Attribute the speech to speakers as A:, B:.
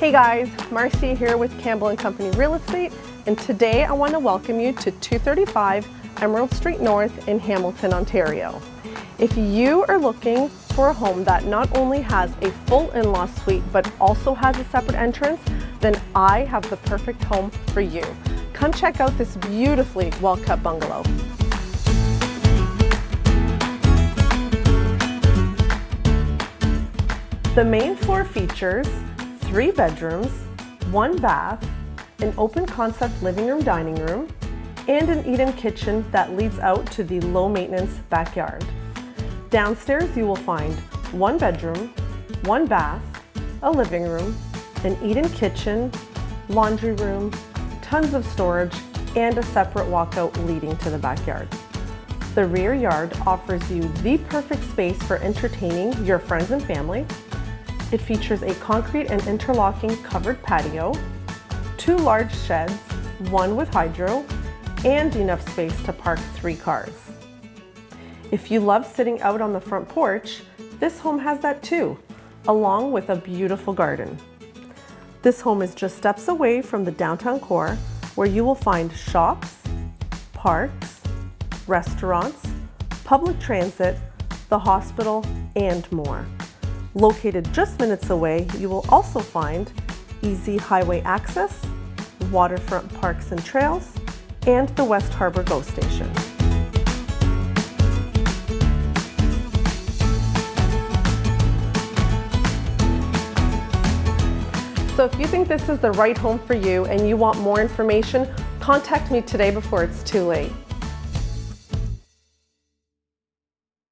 A: Hey guys, Marcy here with Campbell and Company Real Estate, and today I want to welcome you to 235 Emerald Street North in Hamilton, Ontario. If you are looking for a home that not only has a full in-law suite but also has a separate entrance, then I have the perfect home for you. Come check out this beautifully well-cut bungalow. The main floor features 3 bedrooms, 1 bath, an open concept living room dining room, and an eat-in kitchen that leads out to the low maintenance backyard. Downstairs you will find 1 bedroom, 1 bath, a living room, an eat-in kitchen, laundry room, tons of storage, and a separate walkout leading to the backyard. The rear yard offers you the perfect space for entertaining your friends and family. It features a concrete and interlocking covered patio, 2 large sheds, 1 with hydro, and enough space to park 3 cars. If you love sitting out on the front porch, this home has that too, along with a beautiful garden. This home is just steps away from the downtown core, where you will find shops, parks, restaurants, public transit, the hospital, and more. Located just minutes away, you will also find easy highway access, waterfront parks and trails, and the West Harbour GO station. So if you think this is the right home for you and you want more information, contact me today before it's too late.